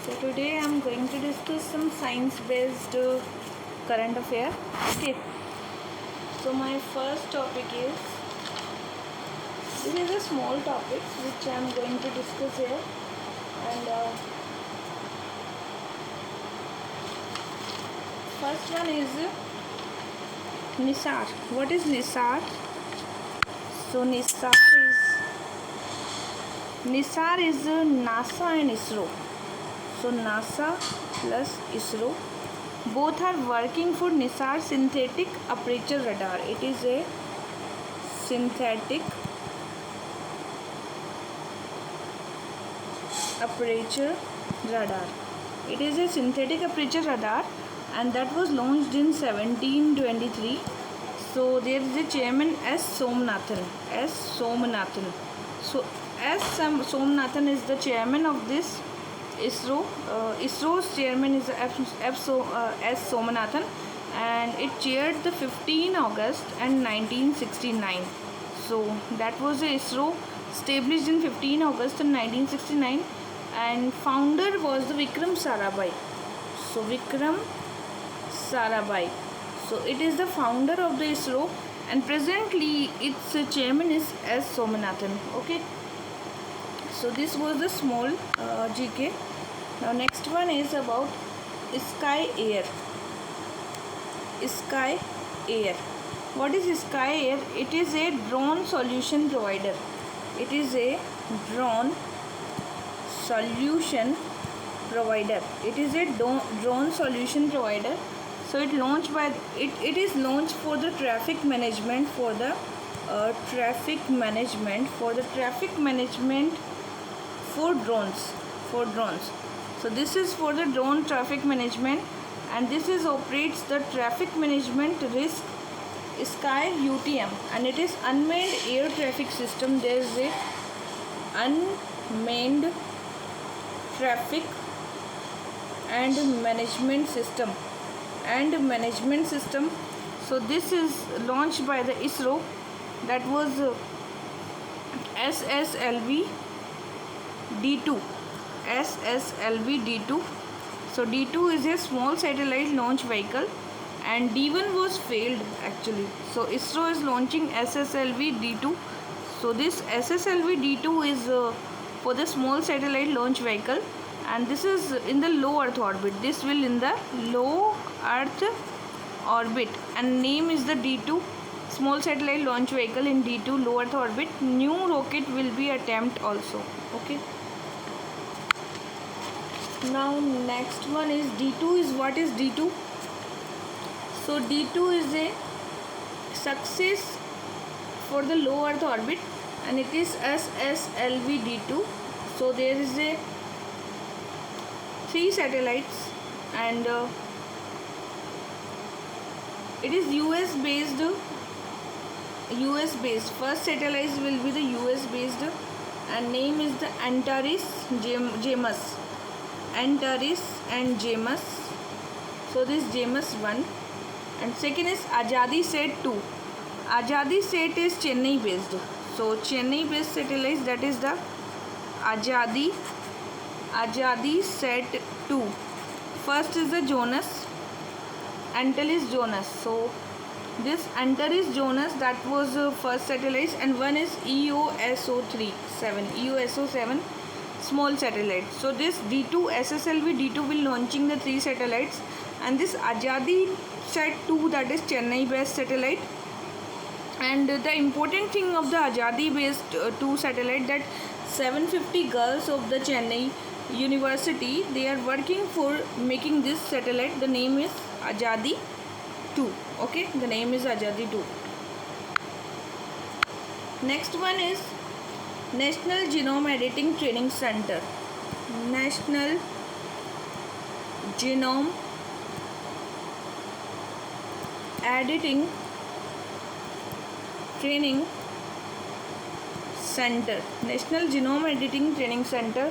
So today I am going to discuss some science-based current affair. Okay. So my first topic is, this is a small topic which I am going to discuss here, and first one is NISAR. What is NISAR? So NISAR is NASA and ISRO. So NASA plus ISRO both are working for NISAR synthetic aperture radar. It is a synthetic aperture radar. It is a synthetic aperture radar, and that was launched in 1723. So there is a chairman S. Somanathan. So S. Somanathan is the chairman of this ISRO. ISRO's chairman is S. Somanathan, and it chaired the 15 August and 1969. So that was the ISRO established in 15 August in 1969, and founder was the Vikram Sarabhai. So Vikram Sarabhai. So it is the founder of the ISRO, and presently its chairman is S. Somanathan. Okay. So this was the small GK. Now next one is about Sky Air. Sky Air. What is Sky Air? It is a drone solution provider. It is a drone solution provider. It is a drone solution provider. So it is launched for the traffic management for drones. So this is for the drone traffic management, and this is operates the traffic management risk Sky UTM, and it is unmanned air traffic system. There is a unmanned traffic and management system. So this is launched by the ISRO. That was SSLV D2. So D2 is a small satellite launch vehicle, and D1 was failed actually. So ISRO is launching SSLV D2. So this SSLV D2 is for the small satellite launch vehicle, and this is in the low Earth orbit. This will in the low Earth orbit, and name is the D2 small satellite launch vehicle in D2 low Earth orbit. New rocket will be attempt also. Okay. Now next one is D2 is what is D2? So D2 is a success for the low Earth orbit, and it is SSLV D2. So there is a 3 satellites, and it is US based. First satellite will be the US based, and name is the Antares and JAMUS. So this JAMUS 1, and second is Ajadi Sat 2. Ajadi Sat is Chennai based. So Chennai based satellite, that is the Ajadi Sat 2. First is the Antares Jonas. So this Antares Jonas, that was first satellite, and one is EOSO 7 small satellite. So this D2 SSLV D2 will launching the 3 satellites, and this Ajadi Sat 2, that is Chennai based satellite. And the important thing of the Ajadi based 2 satellite, that 750 girls of the Chennai University, they are working for making this satellite. The name is Ajadi 2. Okay, the name is Ajadi 2. Next one is National Genome Editing Training Center. National Genome Editing Training Center. National Genome Editing Training Center.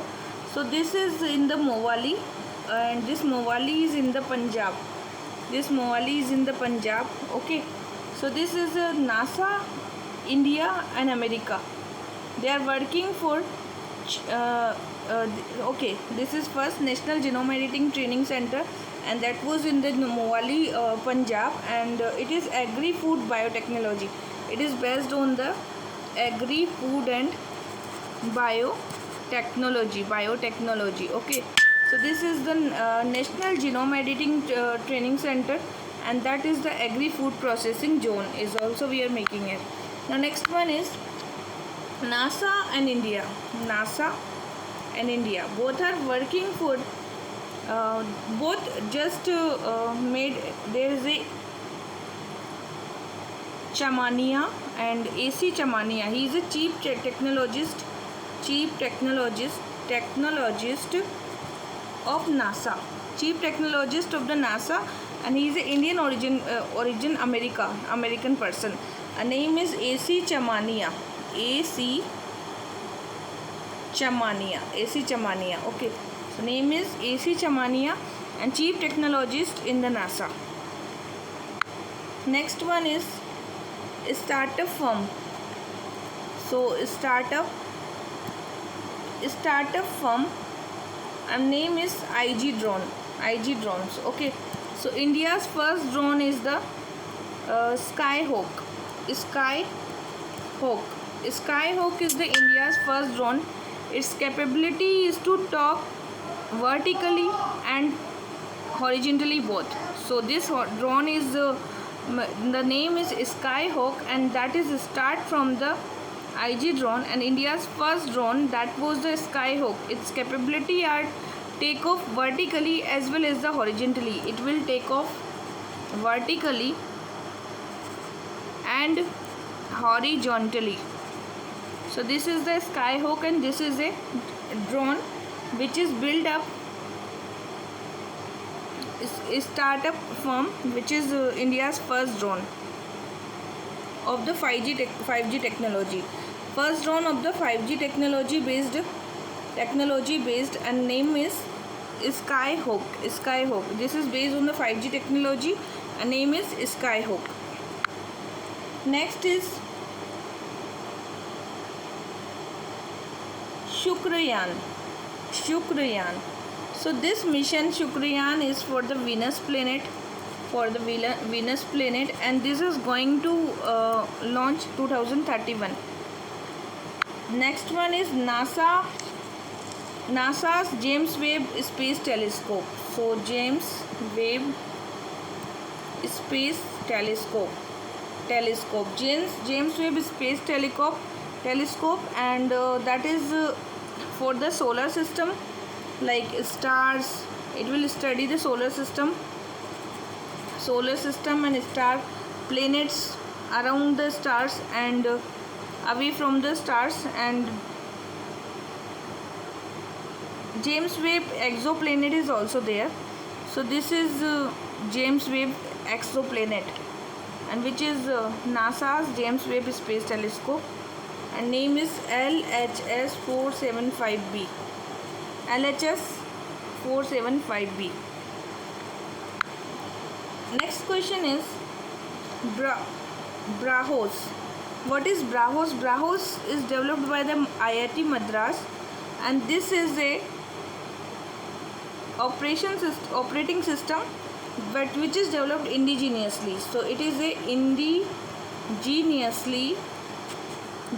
So this is in the Mohali, and this Mohali is in the Punjab. Okay. So this is NASA, India and America. They are working for okay, this is first National Genome Editing Training Center, and that was in the Mohali, Punjab, and it is Agri Food Biotechnology. It is based on the Agri Food and biotechnology. Okay, so this is the National Genome Editing Training Center, and that is the Agri Food Processing Zone is also we are making it. Now next one is NASA and India. NASA and India both are working for both just made. There is a Chamania and AC Chamania. He is a chief technologist of NASA, chief technologist of the NASA, and he is an Indian origin American person. A name is AC Chamania. Okay, so name is AC Chamania and chief technologist in the NASA. Next one is startup firm. So startup firm, and name is IG Drones. Okay, so India's first drone is the Skyhawk. Skyhawk is the India's first drone. Its capability is to talk vertically and horizontally both. So this drone is the name is Skyhawk, and that is start from the IG drone, and India's first drone, that was the Skyhawk. Its capability are take off vertically as well as the horizontally. It will take off vertically and horizontally. So this is the Skyhawk, and this is a drone which is built up is startup firm, which is India's first drone of the 5G technology. First drone of the 5G technology based, and name is Skyhawk. This is based on the 5G technology, and name is Skyhawk. Next is Shukrayaan. So this mission Shukrayaan is for the Venus planet, and this is going to launch 2031. Next one is NASA's James Webb Space Telescope. So James Webb Space Telescope. James Webb Space Telescope, and that is for the solar system, like stars. It will study the solar system and star, planets around the stars and away from the stars, and James Webb exoplanet is also there. So this is James Webb exoplanet, and which is NASA's James Webb Space Telescope, and name is LHS 475b. Next question is BRAHOS. What is BRAHOS? BRAHOS is developed by the IIT Madras, and this is a operating system, but which is developed indigenously. So it is a indigenously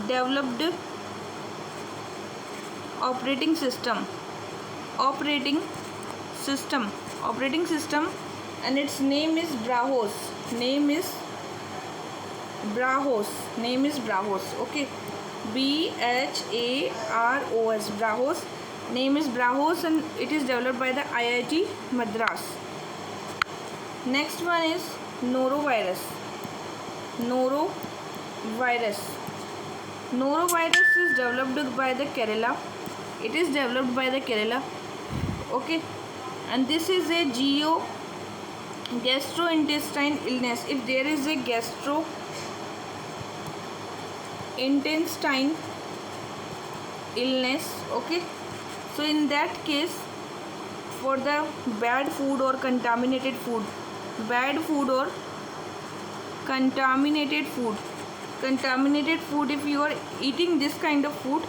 developed operating system, and its name is BRAHOS. Okay, BHAROS. BRAHOS. Name is BRAHOS, and it is developed by the IIT Madras. Next one is norovirus. Norovirus is developed by the Kerala. It is developed by the Kerala. Okay, and this is a gastrointestinal illness. If there is a gastrointestinal illness, okay, so in that case, for the bad food or contaminated food, if you are eating this kind of food,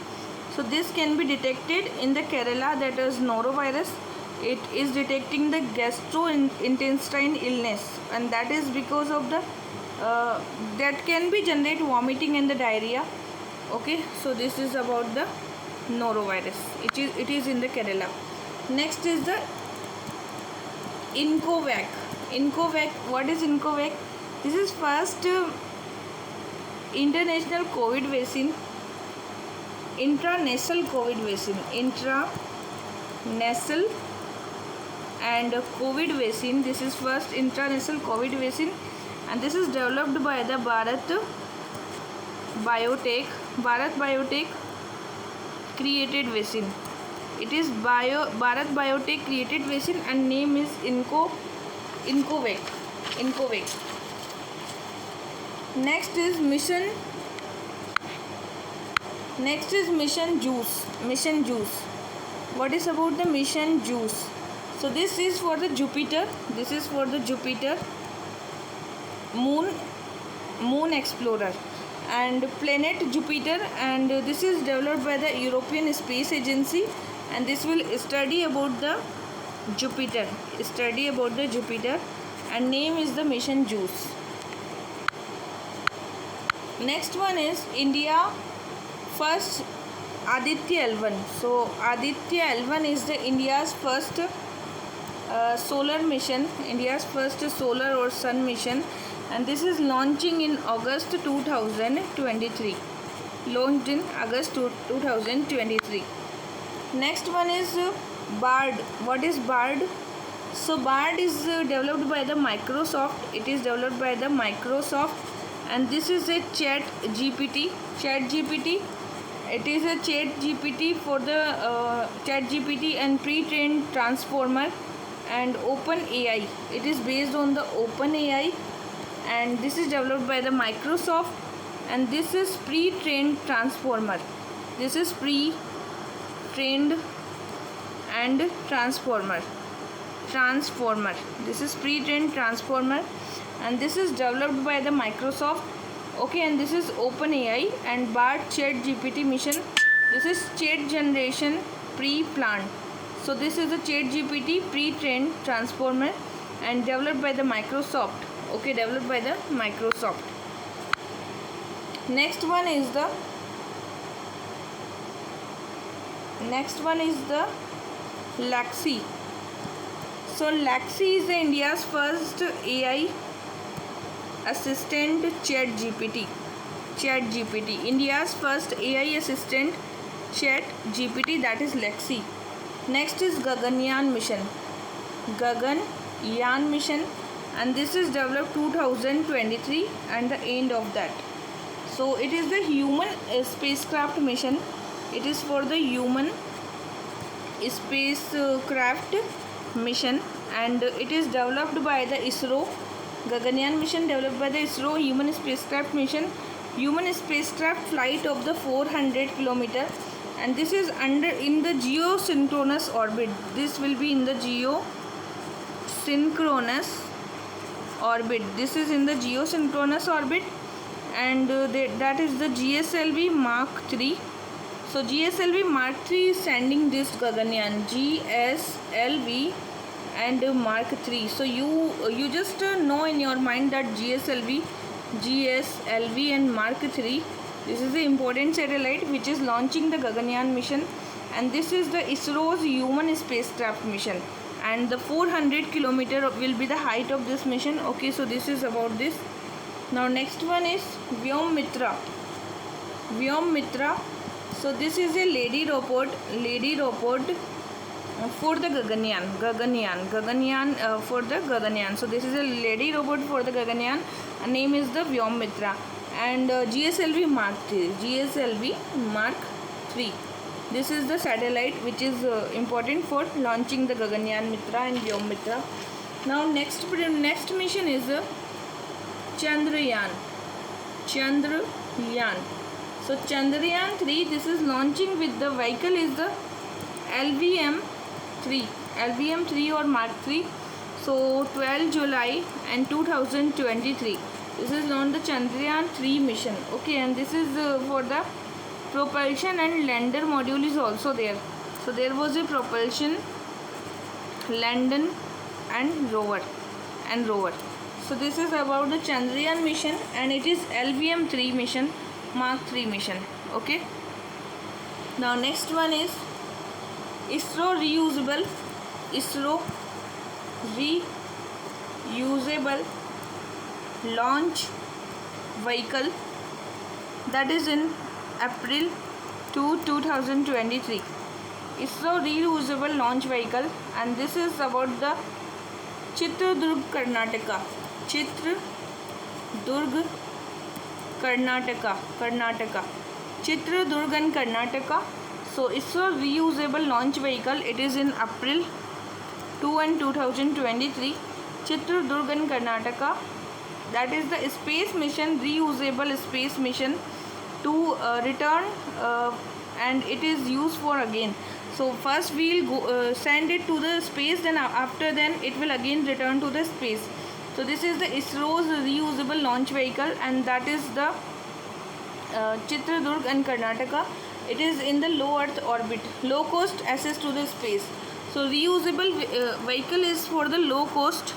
So this can be detected in the Kerala, that is norovirus. It is detecting the gastrointestinal illness, and that is because of the that can be generate vomiting and the diarrhea. Okay, so this is about the norovirus. It is in the Kerala. Next is the Incovac. Incovac, what is Incovac? This is first international COVID vaccine, intranasal COVID vaccine, intranasal and COVID vaccine. This is first intranasal COVID vaccine, and this is developed by the Bharat Biotech created vaccine. It is Bharat Biotech created vaccine, and name is Incovac. Next is Mission Juice. What is about the Mission Juice? So this is for the Jupiter. Moon Explorer and planet Jupiter, and this is developed by the European Space Agency, and this will study about the Jupiter. And name is the Mission Juice. Next one is India first Aditya L1. So Aditya L1 is the India's first solar mission, India's first solar or sun mission, and this is launching in August 2023. Launched in August 2023. Next one is BARD. What is BARD? So BARD is developed by the Microsoft. It is developed by the Microsoft, and this is a Chat GPT. It is a Chat GPT for the Chat GPT and pre-trained transformer and OpenAI. It is based on the OpenAI, and this is developed by the Microsoft, and this is pre-trained transformer. This is pre-trained and transformer. This is pre-trained transformer, and this is developed by the Microsoft. Okay, and this is OpenAI and BARD Chat GPT mission. This is chat generation pre-planned. So this is a Chat GPT pre-trained transformer and developed by the Microsoft. Okay, developed by the Microsoft. Next one is the Laxi. So Laxi is the India's first AI assistant Chat GPT. India's first AI assistant Chat GPT, that is Laxi. Next is Gaganyaan mission, and this is developed 2023 and the end of that. So it is the human spacecraft mission. It is for the human spacecraft mission, and it is developed by the ISRO. Gaganyaan mission developed by the ISRO human spacecraft mission, human spacecraft flight of the 400 km, and this is in the geosynchronous orbit. This will be in the geosynchronous orbit. This is in the geosynchronous orbit, and that is the GSLV Mark 3. So GSLV Mark 3 is sending this Gaganyaan, GSLV and Mark 3. So you just know in your mind that GSLV and Mark 3. This is the important satellite which is launching the Gaganyaan mission, and this is the ISRO's human spacecraft mission, and the 400 km will be the height of this mission. Okay, so this is about this. Now next one is Vyom Mitra. So this is a lady robot for the Gaganyaan for the Gaganyaan. So this is a lady robot for the Gaganyaan, and name is the Vyom Mitra, and GSLV Mark 3. This is the satellite which is important for launching the Gaganyaan Mitra and Vyom Mitra. Now next mission is Chandrayaan. So Chandrayaan 3, this is launching with the vehicle is the LVM3 or Mark 3. So 12 July and 2023. This is on the Chandrayaan 3 mission. Okay, and this is for the Propulsion and lander module is also there. So there was a propulsion, lander and rover. So this is about the Chandrayaan mission, and it is LVM-3 mission, Mark 3 mission. Okay. Now next one is ISRO reusable launch vehicle, that is in April 2023. ISRO reusable launch vehicle, and this is about the Chitradurg, Karnataka. Chitradurg, and Karnataka. So ISRO reusable launch vehicle, it is in April 2 and 2023, Chitradurg and Karnataka. That is the space mission, reusable space mission to return, and it is used for again. So first we will send it to the space, then after then it will again return to the space. So this is the ISRO's reusable launch vehicle, and that is the Chitradurg and Karnataka. It is in the low Earth orbit, low cost access to the space. So reusable vehicle is for the low cost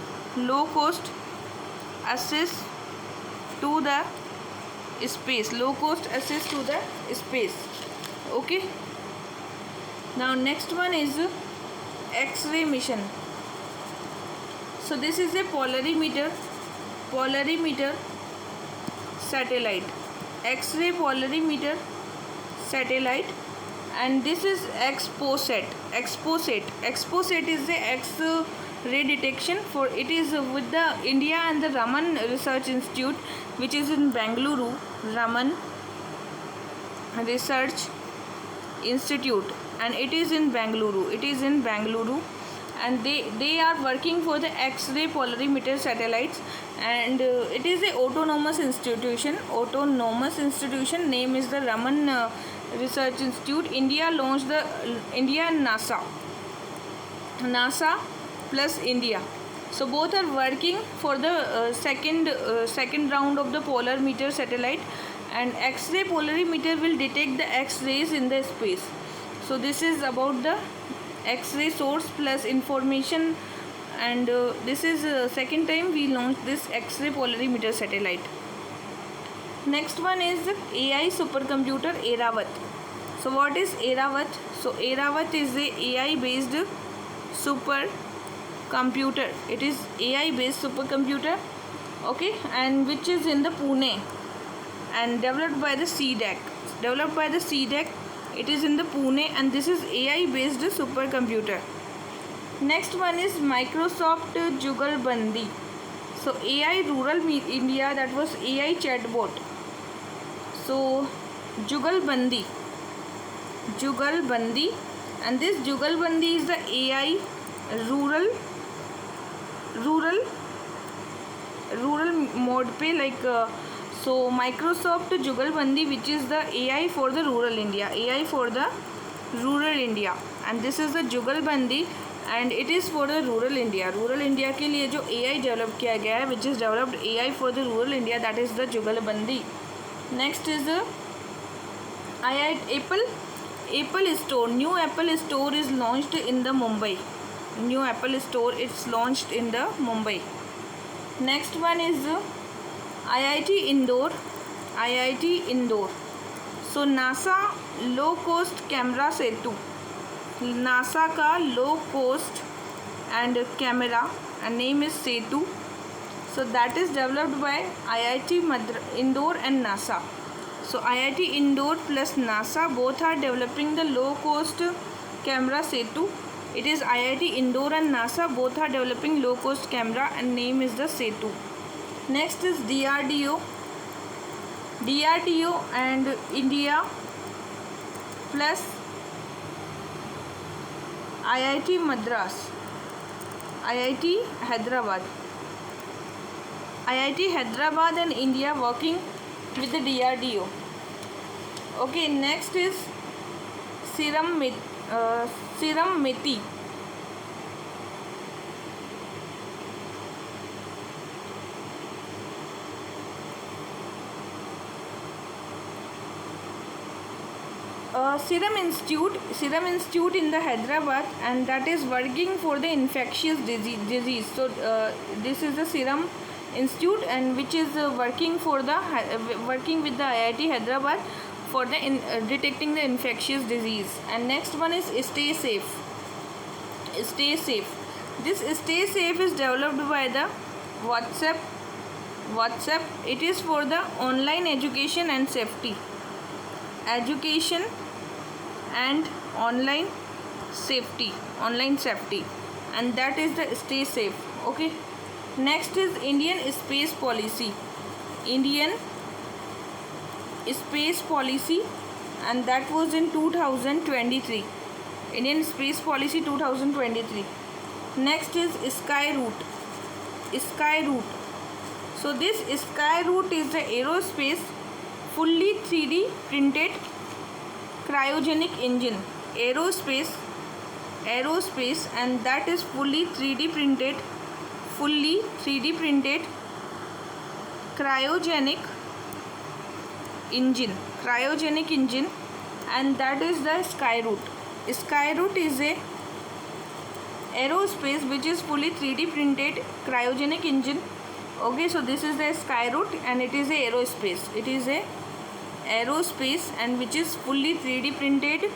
access to the space, Okay. Now next one is X-ray mission. So this is a polarimeter satellite, X-ray polarimeter satellite, and this is XPOSAT. XPOSAT is the X-ray detection for, it is with the India and the Raman Research Institute, which is in Bengaluru. Raman Research Institute, and it is in Bengaluru, and they are working for the X-ray polarimeter satellites, and it is a autonomous institution. Name is the Raman Research Institute. India launched the NASA plus India. So both are working for the second round of the polarimeter satellite, and X-ray polarimeter will detect the X-rays in the space. So this is about the X-ray source plus information, and this is second time we launched this X-ray polarimeter satellite. Next one is AI supercomputer Airavat. So what is Airavat? So Airavat is a AI based supercomputer. It is AI based supercomputer, okay, and which is in the Pune, and developed by the CDAC. It is in the Pune, and this is AI based supercomputer. Next one is Microsoft Jugalbandi. So AI Rural India, that was AI chatbot. So Jugalbandi, and this Jugalbandi is the AI rural mode pe, like so Microsoft Jugalbandi, which is the AI for the rural India, and this is the Jugalbandi, and it is for the rural India के लिए जो AI develop किया गया है, which is developed AI for the rural India, that is the Jugalbandi. Next is Apple Store. New Apple Store is launched in the Mumbai. Next one is IIT Indore. So NASA low cost camera Setu. NASA का low cost and camera, and name is Setu. So that is developed by IIT Indore and NASA. So IIT Indore plus NASA both are developing the low cost camera Setu. It is IIT Indore and NASA both are developing low cost camera, and name is the Setu. Next is DRDO and India plus IIT Madras, IIT Hyderabad and India working with the DRDO. Okay, next is Serum Meti. Serum Institute in the Hyderabad, and that is working for the infectious disease. So this is the Serum Institute, and which is working with the IIT Hyderabad for the detecting the infectious disease. And next one is Stay Safe. Stay Safe. This Stay Safe is developed by the WhatsApp. It is for the online education and safety. Education and online safety, and that is the Stay Safe. Okay. Next is Indian Space Policy. And that was in 2023. Indian Space Policy 2023. Next is Skyroot. So this Skyroot is the aerospace fully 3D printed cryogenic engine. Aerospace, and that is fully 3D printed cryogenic engine, and that is the Skyroot. Skyroot is a aerospace which is fully 3D printed cryogenic engine. Okay, so this is the Skyroot, and it is a aerospace and which is fully 3D printed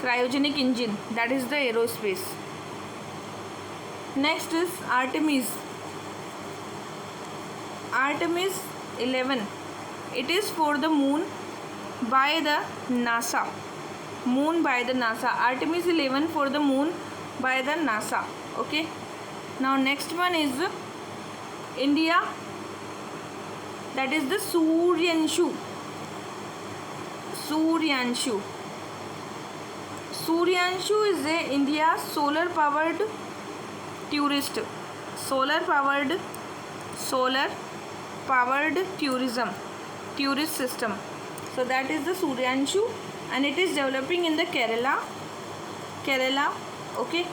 cryogenic engine. That is the aerospace. Next is Artemis 11. It is for the moon by the NASA. Artemis 11 for the moon by the NASA. Okay. Now next one is India. That is the Suryanshu. Suryanshu is a India solar powered tourism tourist system. So that is the Suryanshu, and it is developing in the Kerala. Okay,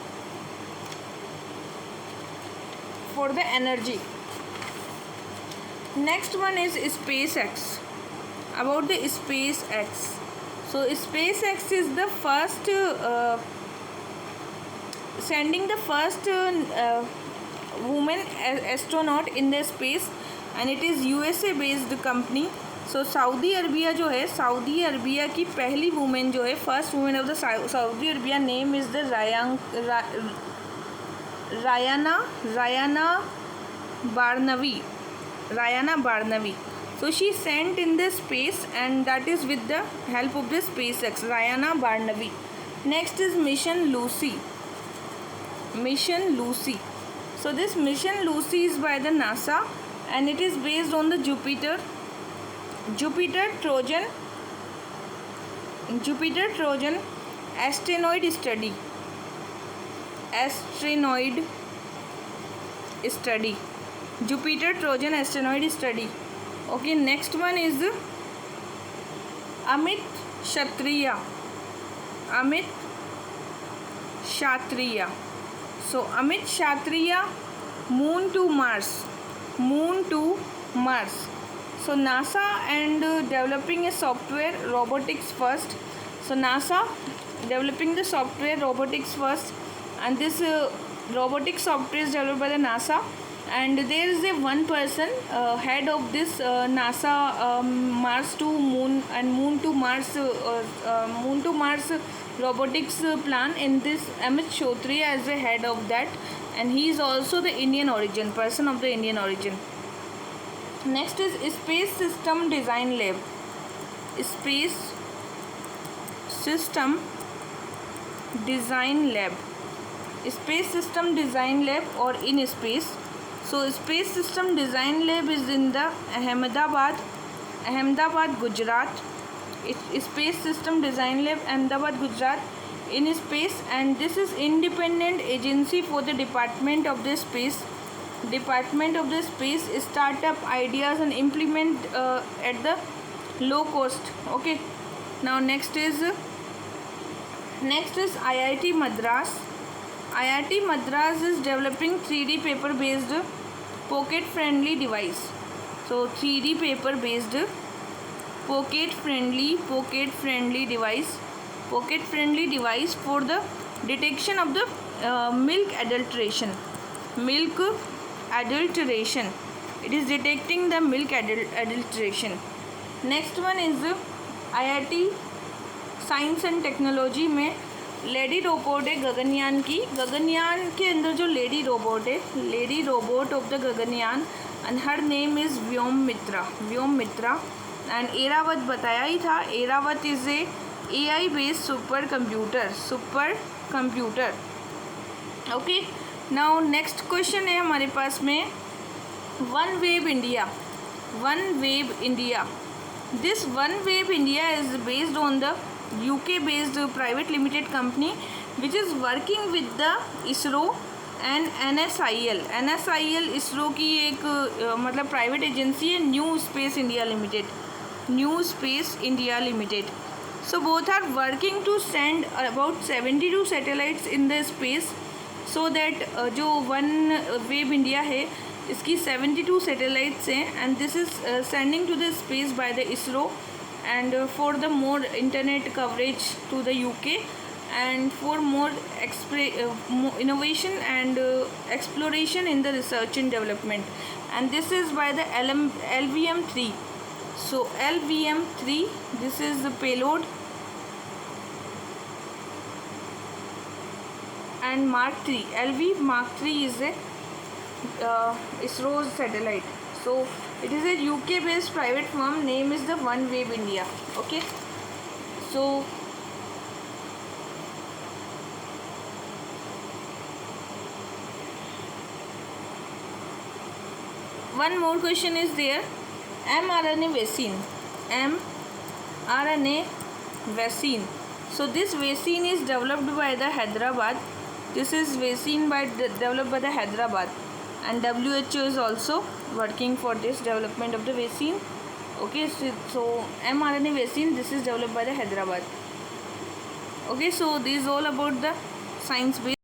for the energy. Next one is SpaceX. About the SpaceX. So SpaceX is the first sending the first woman astronaut in the space, and it is USA based company. So Saudi Arabia जो है, Saudi Arabia की पहली women जो है, first women of the Saudi Arabia, name is the Rayyanah Barnawi. So she sent in the space, and that is with the help of the SpaceX, Rayana Barnavi. Next is Mission Lucy. So this Mission Lucy is by the NASA, and it is based on the Jupiter Trojan asteroid study. Jupiter Trojan asteroid study. Okay, next one is Amit Kshatriya. So Amit Kshatriya, moon to Mars. So NASA and developing a software robotics first. So NASA developing the software robotics first, and this robotic software is developed by the NASA. And there is a one person head of this NASA Mars to Moon and Moon to Mars robotics plan. In this, Amit Kshatriya is the head of that, and he is also the person of the Indian origin. Next is Space System Design Lab. Space System Design Lab or in space. So Space System Design Lab is in the Ahmedabad, Gujarat. Space System Design Lab, Ahmedabad, Gujarat, in space, and this is independent agency for the Department of the Space. Startup ideas and implement at the low cost. Okay. Now next is IIT Madras. IIT Madras is developing 3D paper based pocket friendly device. So 3D paper based pocket friendly device, pocket friendly device for the detection of the milk adulteration. Milk adulteration. It is detecting the milk adulteration. Next one is IIT science and technology में lady robot है गगनयान की. गगनयान के अंदर जो lady robot है, lady robot of the Gaganyaan, and her name is Vyommitra. And Airavat बताया ही था. Airavat is a AI based super computer. Okay, now next question है हमारे पास में OneWeb India. This OneWeb India is based on the UK based private limited company which is working with the ISRO and NSIL. ISRO की एक मतलब private agency है, new space India limited. So both are working to send about 72 satellites in the space so that जो OneWeb India है इसकी 72 satellites हैं and this is sending to the space by the ISRO and for the more internet coverage to the UK and for more innovation and exploration in the research and development, and this is by the LVM-3. So LVM-3, this is the payload, and Mark 3, LV Mark 3 is a ISRO's satellite. So it is a UK based private firm, name is the OneWeb India. Okay, so one more question is there. mRNA vaccine. So this vaccine is developed by the Hyderabad. This is vaccine developed by the Hyderabad, and WHO is also working for this development of the vaccine. Okay, so mRNA vaccine, this is developed by the Hyderabad. Okay, so this is all about the science based